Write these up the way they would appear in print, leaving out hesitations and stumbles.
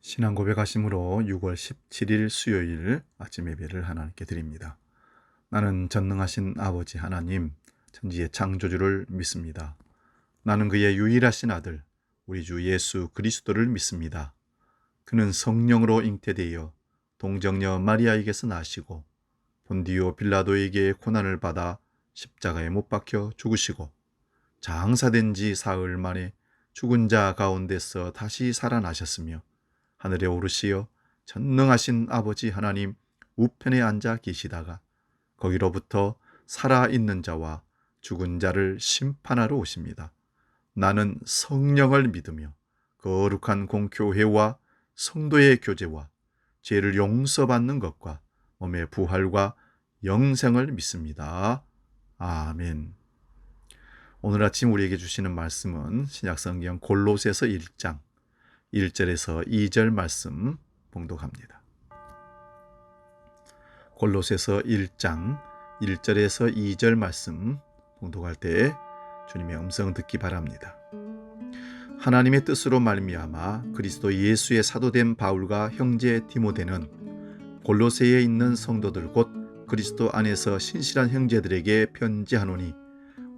신앙 고백하심으로 6월 17일 수요일 아침 예배를 하나님께 드립니다. 나는 전능하신 아버지 하나님, 천지의 창조주를 믿습니다. 나는 그의 유일하신 아들, 우리 주 예수 그리스도를 믿습니다. 그는 성령으로 잉태되어 동정녀 마리아에게서 나시고 본디오 빌라도에게 고난을 받아 십자가에 못 박혀 죽으시고 장사된 지 사흘 만에 죽은 자 가운데서 다시 살아나셨으며 하늘에 오르시어 전능하신 아버지 하나님 우편에 앉아 계시다가 거기로부터 살아있는 자와 죽은 자를 심판하러 오십니다. 나는 성령을 믿으며 거룩한 공교회와 성도의 교제와 죄를 용서받는 것과 몸의 부활과 영생을 믿습니다. 아멘. 오늘 아침 우리에게 주시는 말씀은 신약성경 골로새서 1장 1절에서 2절 말씀 봉독합니다. 골로새서 1장 1절에서 2절 말씀 봉독할 때 주님의 음성 듣기 바랍니다. 하나님의 뜻으로 말미암아 그리스도 예수의 사도된 바울과 형제 디모데는 골로새에 있는 성도들 곧 그리스도 안에서 신실한 형제들에게 편지하노니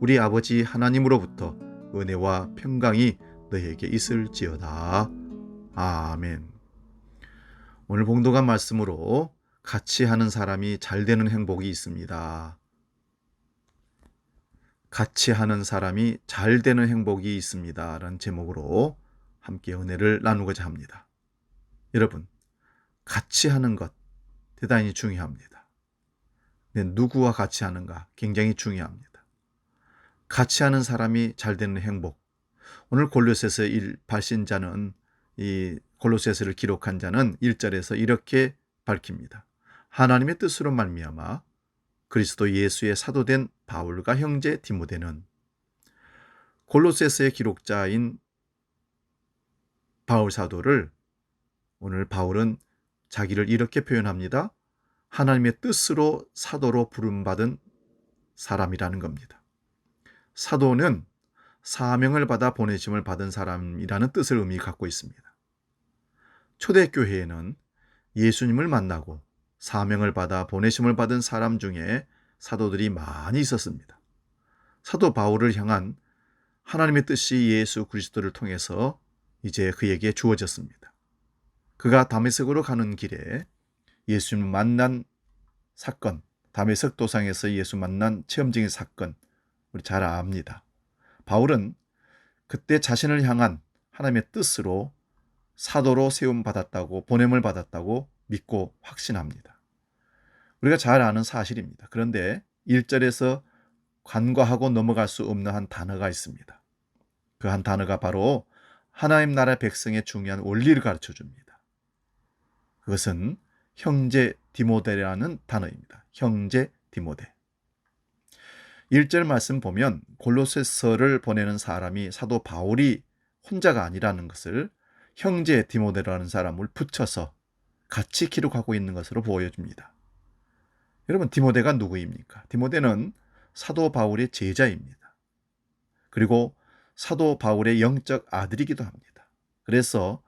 우리 아버지 하나님으로부터 은혜와 평강이 너희에게 있을지어다. 아멘. 오늘 봉독한 말씀으로 같이 하는 사람이 잘 되는 행복이 있습니다. 같이 하는 사람이 잘 되는 행복이 있습니다. 라는 제목으로 함께 은혜를 나누고자 합니다. 여러분, 같이 하는 것 대단히 중요합니다. 누구와 같이 하는가 굉장히 중요합니다. 같이 하는 사람이 잘 되는 행복. 오늘 골로새서 1 발신자는 이 골로새서를 기록한 자는 1절에서 이렇게 밝힙니다. 하나님의 뜻으로 말미암아 그리스도 예수의 사도된 바울과 형제 디모데는 골로새서의 기록자인 바울 사도를 오늘 바울은 자기를 이렇게 표현합니다. 하나님의 뜻으로 사도로 부름받은 사람이라는 겁니다. 사도는 사명을 받아 보내심을 받은 사람이라는 뜻을 의미 갖고 있습니다. 초대교회에는 예수님을 만나고 사명을 받아 보내심을 받은 사람 중에 사도들이 많이 있었습니다. 사도 바울을 향한 하나님의 뜻이 예수 그리스도를 통해서 이제 그에게 주어졌습니다. 그가 다메섹으로 가는 길에 예수님을 만난 사건, 다메섹 도상에서 예수 만난 체험적인 사건, 우리 잘 압니다. 바울은 그때 자신을 향한 하나님의 뜻으로 사도로 세움받았다고, 보냄을 받았다고 믿고 확신합니다. 우리가 잘 아는 사실입니다. 그런데 1절에서 간과하고 넘어갈 수 없는 한 단어가 있습니다. 그 한 단어가 바로 하나님 나라 백성의 중요한 원리를 가르쳐 줍니다. 그것은 형제 디모데라는 단어입니다. 형제 디모데. 1절 말씀 보면 골로새서를 보내는 사람이 사도 바울이 혼자가 아니라는 것을 형제 디모데라는 사람을 붙여서 같이 기록하고 있는 것으로 보여줍니다. 여러분, 디모데가 누구입니까? 디모데는 사도 바울의 제자입니다. 그리고 사도 바울의 영적 아들이기도 합니다. 그래서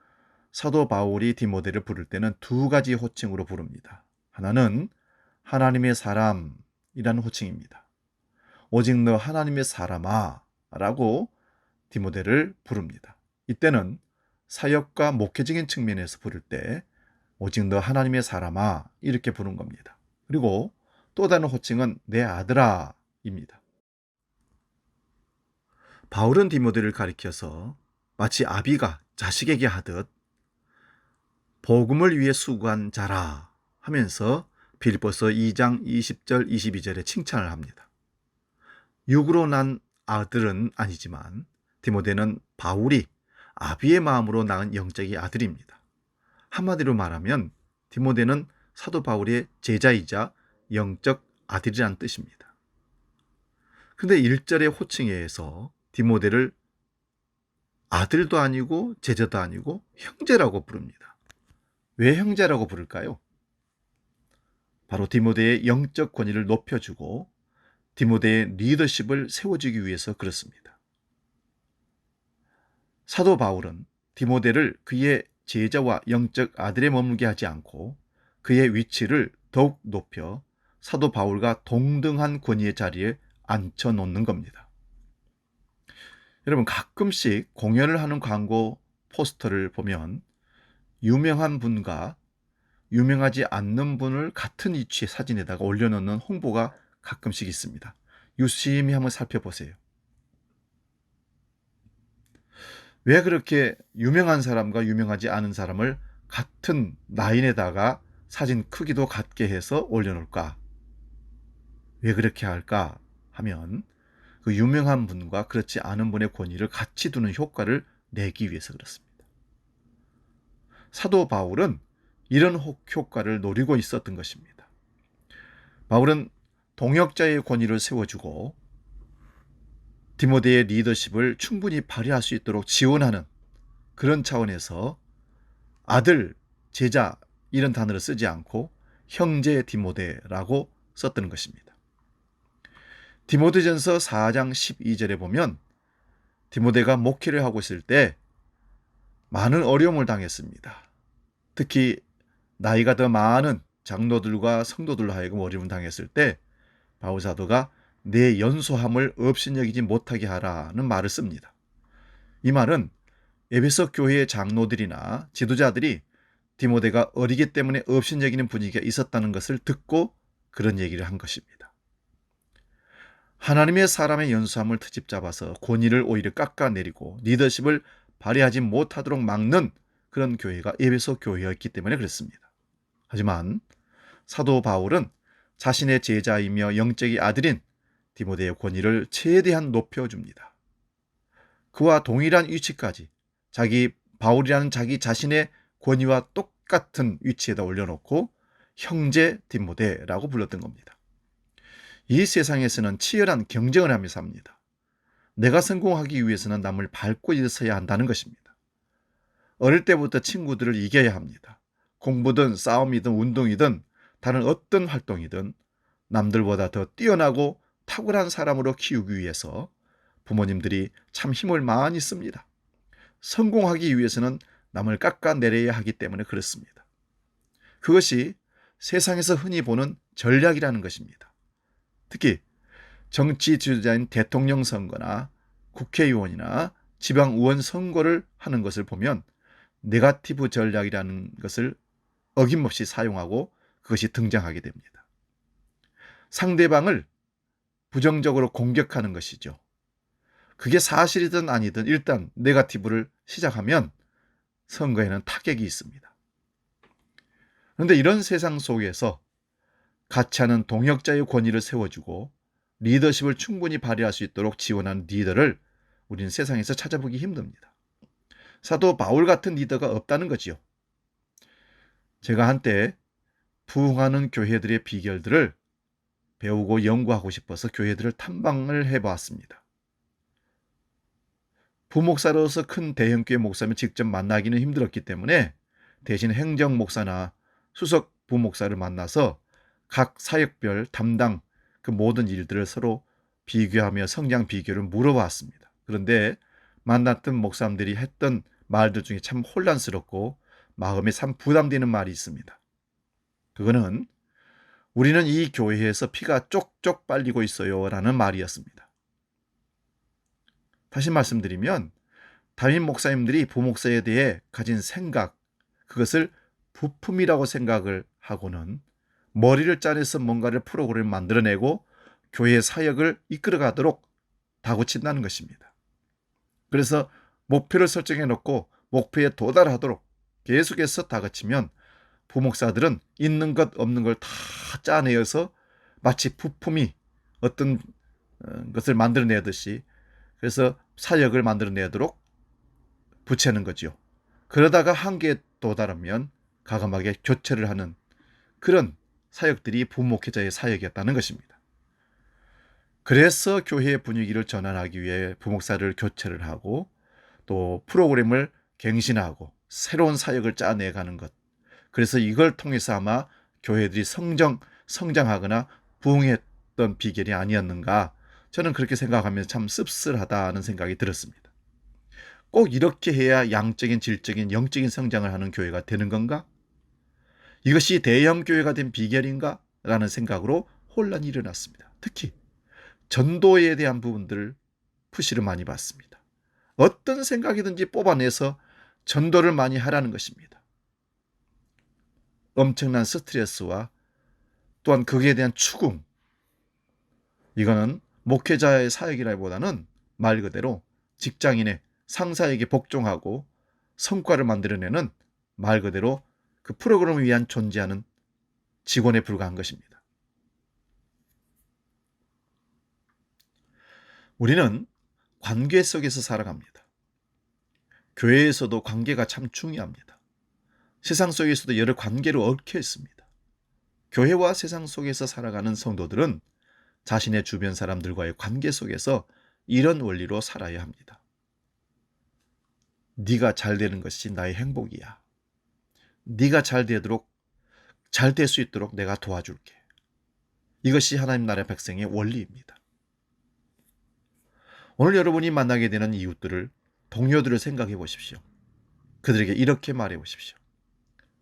사도 바울이 디모데를 부를 때는 두 가지 호칭으로 부릅니다. 하나는 하나님의 사람이라는 호칭입니다. 오직 너 하나님의 사람아 라고 디모데를 부릅니다. 이때는 사역과 목회적인 측면에서 부를 때 오직 너 하나님의 사람아 이렇게 부른 겁니다. 그리고 또 다른 호칭은 내 아들아 입니다. 바울은 디모데를 가리켜서 마치 아비가 자식에게 하듯 복음을 위해 수고한 자라 하면서 빌립보서 2장 20절 22절에 칭찬을 합니다. 육으로 난 아들은 아니지만 디모데는 바울이 아비의 마음으로 낳은 영적인 아들입니다. 한마디로 말하면 디모데는 사도 바울의 제자이자 영적 아들이라는 뜻입니다. 그런데 1절의 호칭에 의해서 디모데를 아들도 아니고 제자도 아니고 형제라고 부릅니다. 왜 형제라고 부를까요? 바로 디모데의 영적 권위를 높여주고 디모데의 리더십을 세워주기 위해서 그렇습니다. 사도 바울은 디모데를 그의 제자와 영적 아들에 머물게 하지 않고 그의 위치를 더욱 높여 사도 바울과 동등한 권위의 자리에 앉혀놓는 겁니다. 여러분, 가끔씩 공연을 하는 광고 포스터를 보면 유명한 분과 유명하지 않는 분을 같은 위치의 사진에다가 올려놓는 홍보가 가끔씩 있습니다. 유심히 한번 살펴보세요. 왜 그렇게 유명한 사람과 유명하지 않은 사람을 같은 라인에다가 사진 크기도 같게 해서 올려놓을까? 왜 그렇게 할까 하면 그 유명한 분과 그렇지 않은 분의 권위를 같이 두는 효과를 내기 위해서 그렇습니다. 사도 바울은 이런 효과를 노리고 있었던 것입니다. 바울은 동역자의 권위를 세워주고 디모데의 리더십을 충분히 발휘할 수 있도록 지원하는 그런 차원에서 아들, 제자 이런 단어를 쓰지 않고 형제 디모데라고 썼던 것입니다. 디모데전서 4장 12절에 보면 디모데가 목회를 하고 있을 때 많은 어려움을 당했습니다. 특히 나이가 더 많은 장로들과 성도들로 하여금 어려움을 당했을 때 바울 사도가 내 연소함을 업신여기지 못하게 하라는 말을 씁니다. 이 말은 에베소 교회의 장로들이나 지도자들이 디모데가 어리기 때문에 업신여기는 분위기가 있었다는 것을 듣고 그런 얘기를 한 것입니다. 하나님의 사람의 연소함을 트집 잡아서 권위를 오히려 깎아내리고 리더십을 발휘하지 못하도록 막는 그런 교회가 에베소 교회였기 때문에 그렇습니다. 하지만 사도 바울은 자신의 제자이며 영적의 아들인 디모데의 권위를 최대한 높여줍니다. 그와 동일한 위치까지 바울이라는 자기 자신의 권위와 똑같은 위치에다 올려놓고 형제 디모데라고 불렀던 겁니다. 이 세상에서는 치열한 경쟁을 하며 삽니다. 내가 성공하기 위해서는 남을 밟고 일어서야 한다는 것입니다. 어릴 때부터 친구들을 이겨야 합니다. 공부든 싸움이든 운동이든 다른 어떤 활동이든 남들보다 더 뛰어나고 탁월한 사람으로 키우기 위해서 부모님들이 참 힘을 많이 씁니다. 성공하기 위해서는 남을 깎아내려야 하기 때문에 그렇습니다. 그것이 세상에서 흔히 보는 전략이라는 것입니다. 특히 정치 지도자인 대통령 선거나 국회의원이나 지방의원 선거를 하는 것을 보면 네거티브 전략이라는 것을 어김없이 사용하고 그것이 등장하게 됩니다. 상대방을 부정적으로 공격하는 것이죠. 그게 사실이든 아니든 일단 네거티브를 시작하면 선거에는 타격이 있습니다. 그런데 이런 세상 속에서 같이 하는 동역자의 권위를 세워주고 리더십을 충분히 발휘할 수 있도록 지원하는 리더를 우리는 세상에서 찾아보기 힘듭니다. 사도 바울 같은 리더가 없다는 거지요. 제가 한때 부흥하는 교회들의 비결들을 배우고 연구하고 싶어서 교회들을 탐방을 해보았습니다. 부목사로서 큰 대형교회 목사면 직접 만나기는 힘들었기 때문에 대신 행정 목사나 수석 부목사를 만나서 각 사역별 담당 그 모든 일들을 서로 비교하며 성장 비교를 물어봤습니다. 그런데 만났던 목사님들이 했던 말들 중에 참 혼란스럽고 마음에 참 부담되는 말이 있습니다. 그거는 우리는 이 교회에서 피가 쪽쪽 빨리고 있어요 라는 말이었습니다. 다시 말씀드리면 담임 목사님들이 부목사에 대해 가진 생각, 그것을 부품이라고 생각을 하고는 머리를 짜내서 뭔가를 프로그램을 만들어내고 교회의 사역을 이끌어가도록 다그친다는 것입니다. 그래서 목표를 설정해 놓고 목표에 도달하도록 계속해서 다그치면 부목사들은 있는 것 없는 걸 다 짜내어서 마치 부품이 어떤 것을 만들어내듯이 그래서 사역을 만들어내도록 붙이는 거죠. 그러다가 한계에 도달하면 과감하게 교체를 하는 그런 사역들이 부목회자의 사역이었다는 것입니다. 그래서 교회의 분위기를 전환하기 위해 부목사를 교체를 하고 또 프로그램을 갱신하고 새로운 사역을 짜내가는 것. 그래서 이걸 통해서 아마 교회들이 성장하거나 부흥했던 비결이 아니었는가, 저는 그렇게 생각하면서 참 씁쓸하다는 생각이 들었습니다. 꼭 이렇게 해야 양적인, 질적인, 영적인 성장을 하는 교회가 되는 건가? 이것이 대형 교회가 된 비결인가? 라는 생각으로 혼란이 일어났습니다. 특히 전도에 대한 부분들을 푸시를 많이 받습니다. 어떤 생각이든지 뽑아내서 전도를 많이 하라는 것입니다. 엄청난 스트레스와 또한 거기에 대한 추궁, 이거는 목회자의 사역이라기보다는 말 그대로 직장인의 상사에게 복종하고 성과를 만들어내는 말 그대로 그 프로그램을 위한 존재하는 직원에 불과한 것입니다. 우리는 관계 속에서 살아갑니다. 교회에서도 관계가 참 중요합니다. 세상 속에서도 여러 관계로 얽혀 있습니다. 교회와 세상 속에서 살아가는 성도들은 자신의 주변 사람들과의 관계 속에서 이런 원리로 살아야 합니다. 네가 잘 되는 것이 나의 행복이야. 네가 잘 될 수 있도록 내가 도와줄게. 이것이 하나님 나라의 백성의 원리입니다. 오늘 여러분이 만나게 되는 이웃들을, 동료들을 생각해 보십시오. 그들에게 이렇게 말해 보십시오.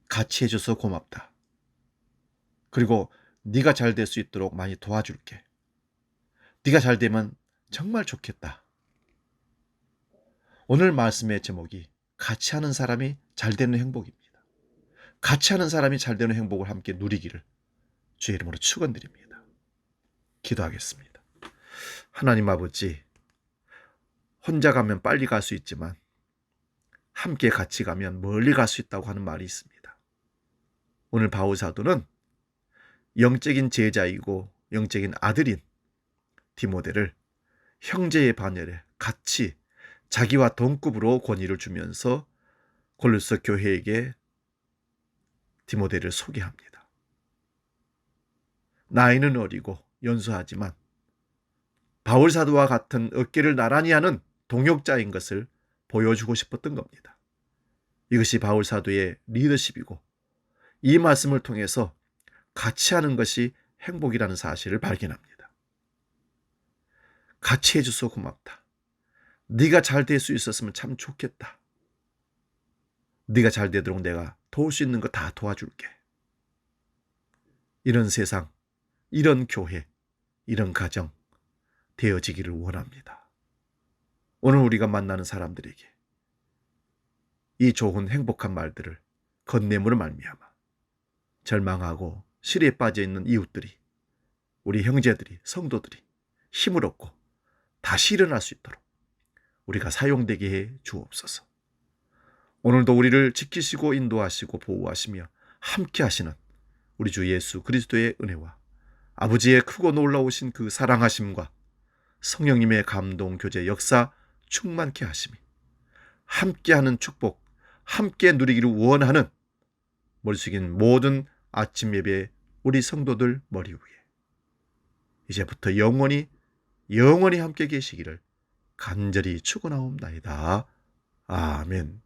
같이 해줘서 고맙다. 그리고 네가 잘 될 수 있도록 많이 도와줄게. 네가 잘 되면 정말 좋겠다. 오늘 말씀의 제목이 같이 하는 사람이 잘 되는 행복입니다. 같이 하는 사람이 잘 되는 행복을 함께 누리기를 주의 이름으로 축원드립니다. 기도하겠습니다. 하나님 아버지, 혼자 가면 빨리 갈 수 있지만 함께 같이 가면 멀리 갈 수 있다고 하는 말이 있습니다. 오늘 바울 사도는 영적인 제자이고 영적인 아들인 디모데를 형제의 반열에 같이 자기와 동급으로 권위를 주면서 골로새 교회에게 디모데를 소개합니다. 나이는 어리고 연소하지만 바울 사도와 같은 어깨를 나란히 하는 동역자인 것을 보여주고 싶었던 겁니다. 이것이 바울 사도의 리더십이고 이 말씀을 통해서 같이 하는 것이 행복이라는 사실을 발견합니다. 같이 해줘서 고맙다. 네가 잘 될 수 있었으면 참 좋겠다. 네가 잘 되도록 내가 도울 수 있는 거 다 도와줄게. 이런 세상, 이런 교회, 이런 가정 되어지기를 원합니다. 오늘 우리가 만나는 사람들에게 이 좋은 행복한 말들을 건네므로 말미암아 절망하고 실에 빠져 있는 이웃들이, 우리 형제들이, 성도들이 힘을 얻고 다시 일어날 수 있도록 우리가 사용되게 해 주옵소서. 오늘도 우리를 지키시고 인도하시고 보호하시며 함께 하시는 우리 주 예수 그리스도의 은혜와 아버지의 크고 놀라우신 그 사랑하심과 성령님의 감동, 교제, 역사 충만케 하심이 함께하는 축복, 함께 누리기를 원하는 머리 숙인 모든 아침 예배 우리 성도들 머리 위에 이제부터 영원히 함께 계시기를 간절히 축원하옵나이다. 아멘.